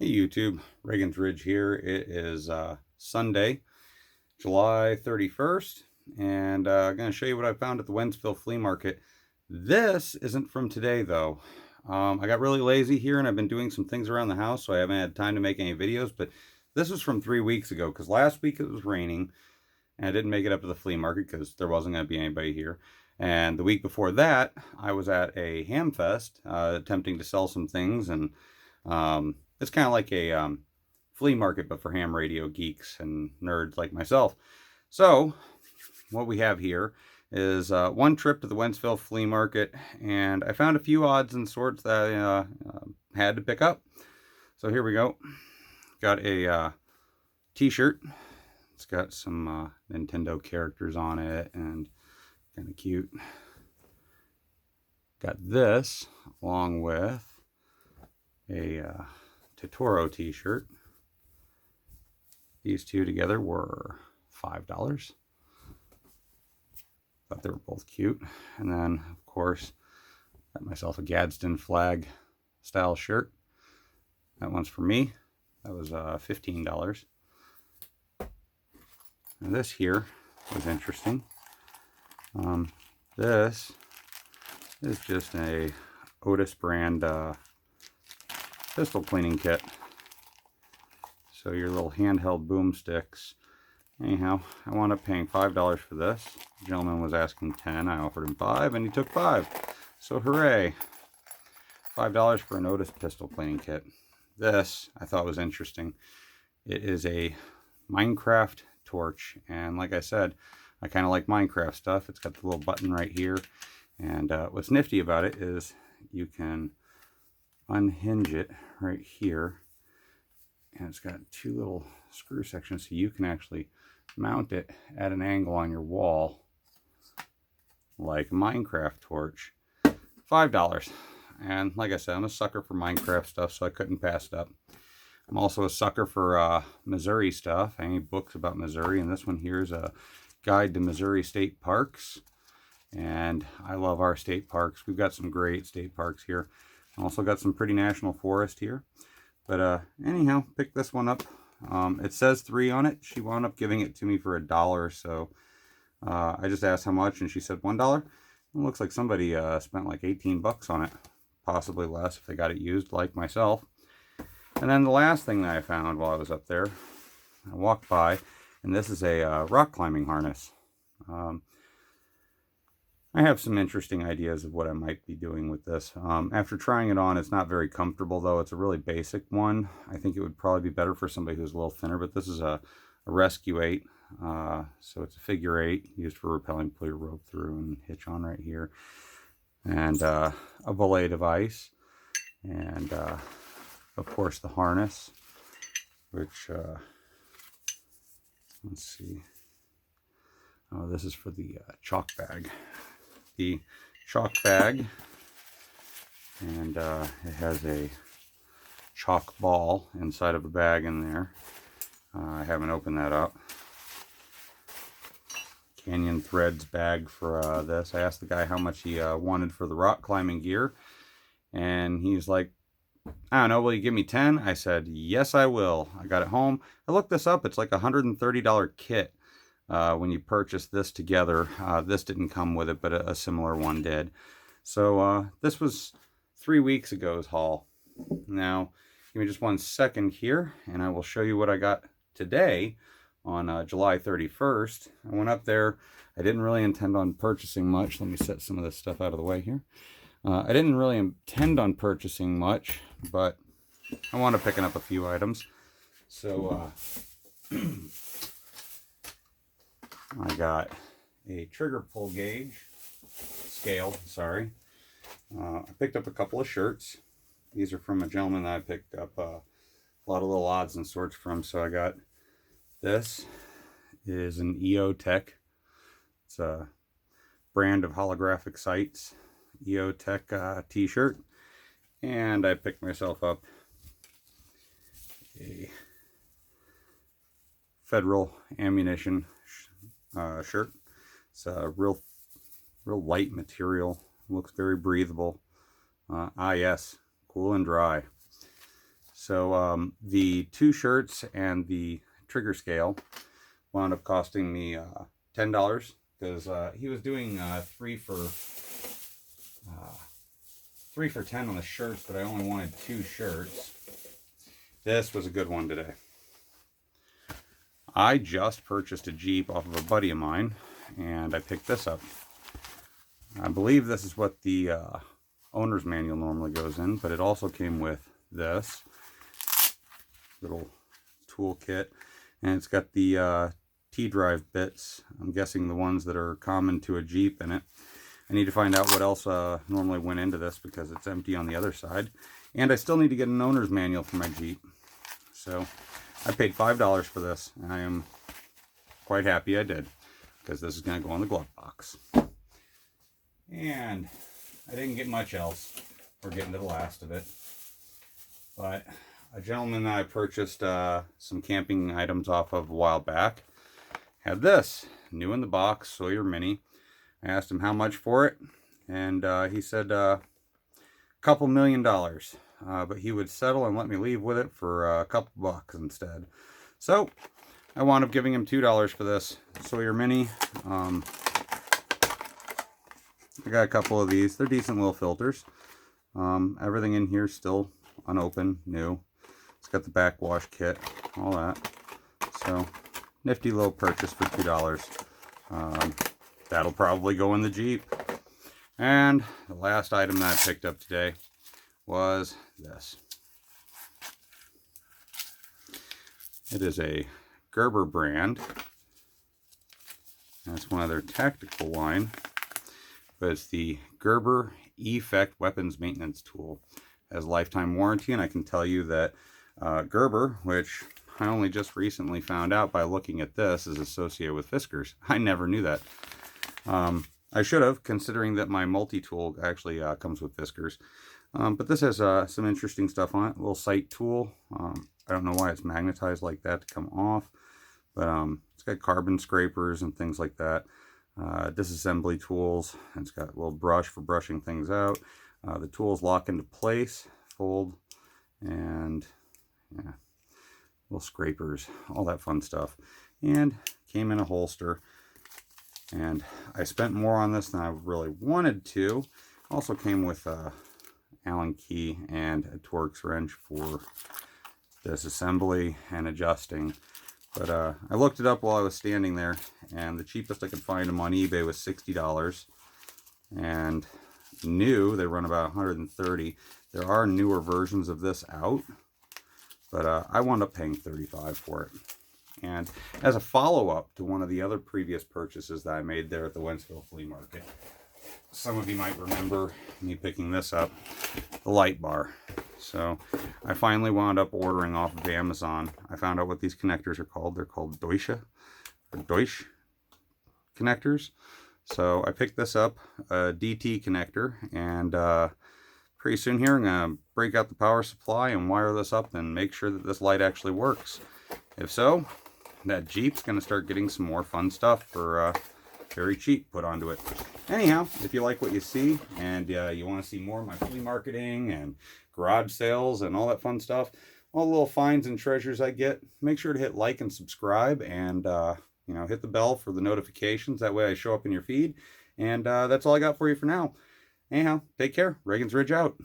Hey YouTube, Reagan's Ridge here. It is Sunday, July 31st, and I'm going to show you what I found at the Wentzville Flea Market. This isn't from today though. I got really lazy here and I've been doing some things around the house, so I haven't had time to make any videos, but this was from 3 weeks ago because last week it was raining and I didn't make it up to the flea market because there wasn't going to be anybody here. And the week before that, I was at a ham fest attempting to sell some things, and it's kind of like a flea market, but for ham radio geeks and nerds like myself. So what we have here is one trip to the Wentzville Flea Market, and I found a few odds and sorts that I had to pick up. So here we go. Got a t-shirt. It's got some Nintendo characters on it and kind of cute. Got this along with a Totoro t-shirt. These two together were $5. Thought they were both cute. And then, of course, got myself a Gadsden flag style shirt. That one's for me. That was $15. And this here was interesting. This is just a Otis brand pistol cleaning kit. So your little handheld boomsticks. Anyhow, I wound up paying $5 for this. The gentleman was asking 10. I offered him 5 and he took 5. So hooray. $5 for an Otis pistol cleaning kit. This I thought was interesting. It is a Minecraft torch, and like I said, I kind of like Minecraft stuff. It's got the little button right here, and what's nifty about it is you can unhinge it right here, and it's got two little screw sections, so you can actually mount it at an angle on your wall like a Minecraft torch. $5. And like I said, I'm a sucker for Minecraft stuff, so I couldn't pass it up. I'm also a sucker for Missouri stuff. I need books about Missouri, and this one here is a guide to Missouri state parks. And I love our state parks. We've got some great state parks here. Also got some pretty national forest here. But anyhow, picked this one up. It says 3 on it. She wound up giving it to me for $1, so I just asked how much, and she said $1. It looks like somebody spent like 18 bucks on it, possibly less if they got it used, like myself. And then the last thing that I found while I was up there, I walked by, and this is a rock climbing harness. I have some interesting ideas of what I might be doing with this. After trying it on, it's not very comfortable though. It's a really basic one. I think it would probably be better for somebody who's a little thinner, but this is a Rescue 8. So it's a figure 8 used for rappelling. Pull your rope through and hitch on right here. And a belay device. And of course the harness, which, let's see. Oh, this is for the chalk bag. The chalk bag, and it has a chalk ball inside of a bag in there. I haven't opened that up. Canyon Threads bag for this. I asked the guy how much he wanted for the rock climbing gear, and he's like, I don't know, will you give me 10? I said, yes, I will. I got it home. I looked this up. It's like a $130 kit. When you purchase this together. This didn't come with it, but a similar one did. So this was 3 weeks ago's haul. Now, give me just 1 second here, and I will show you what I got today on July 31st. I went up there. I didn't really intend on purchasing much. Let me set some of this stuff out of the way here. I didn't really intend on purchasing much, but I wound up picking up a few items. So, I got a trigger pull gauge, scale, sorry. I picked up a couple of shirts. These are from a gentleman that I picked up a lot of little odds and sorts from. So I got this. It is an EO Tech. It's a brand of holographic sights. EO Tech t-shirt. And I picked myself up a Federal Ammunition shirt. It's a real light material. Looks very breathable. Yes, cool and dry. So the 2 shirts and the trigger scale wound up costing me $10 because he was doing 3 for $10 on the shirts, but I only wanted 2 shirts. This was a good one today. I just purchased a Jeep off of a buddy of mine, and I picked this up. I believe this is what the owner's manual normally goes in, but it also came with this little tool kit, and it's got the T-drive bits. I'm guessing the ones that are common to a Jeep in it. I need to find out what else normally went into this because it's empty on the other side. And I still need to get an owner's manual for my Jeep. So I paid $5 for this, and I am quite happy I did, because this is going to go in the glove box. And I didn't get much else. We're getting to the last of it. But a gentleman that I purchased some camping items off of a while back had this, new in the box, Sawyer Mini. I asked him how much for it, and he said a couple $1 million. But he would settle and let me leave with it for a couple bucks instead. So I wound up giving him $2 for this Sawyer Mini. I got a couple of these. They're decent little filters. Everything in here is still unopened, new. It's got the backwash kit, all that. So nifty little purchase for $2. That'll probably go in the Jeep. And the last item that I picked up today was this. It is a Gerber brand. That's one of their tactical line. But it's the Gerber Effect Weapons Maintenance Tool. It has lifetime warranty, and I can tell you that Gerber, which I only just recently found out by looking at this, is associated with Fiskars. I never knew that. I should have, considering that my multi-tool actually comes with Fiskars. But this has some interesting stuff on it. A little sight tool. I don't know why it's magnetized like that to come off. But it's got carbon scrapers and things like that. Disassembly tools. It's got a little brush for brushing things out. The tools lock into place, fold, and yeah, little scrapers, all that fun stuff. And came in a holster. And I spent more on this than I really wanted to. Also came with a Allen key and a Torx wrench for disassembly and adjusting. But I looked it up while I was standing there, and the cheapest I could find them on eBay was $60. And new, they run about $130. There are newer versions of this out, but I wound up paying $35 for it. And as a follow-up to one of the other previous purchases that I made there at the Wentzville Flea Market, some of you might remember me picking this up, the light bar. So I finally wound up ordering off of Amazon. I found out what these connectors are called. They're called Deutsch connectors. So I picked this up, a DT connector, and pretty soon here I'm going to break out the power supply and wire this up and make sure that this light actually works. If so, that Jeep's going to start getting some more fun stuff for very cheap put onto it. Anyhow, if you like what you see and you want to see more of my flea marketing and garage sales and all that fun stuff, all the little finds and treasures I get, make sure to hit like and subscribe, and you know, hit the bell for the notifications. That way I show up in your feed. And that's all I got for you for now. Anyhow, take care. Reagan's Ridge out.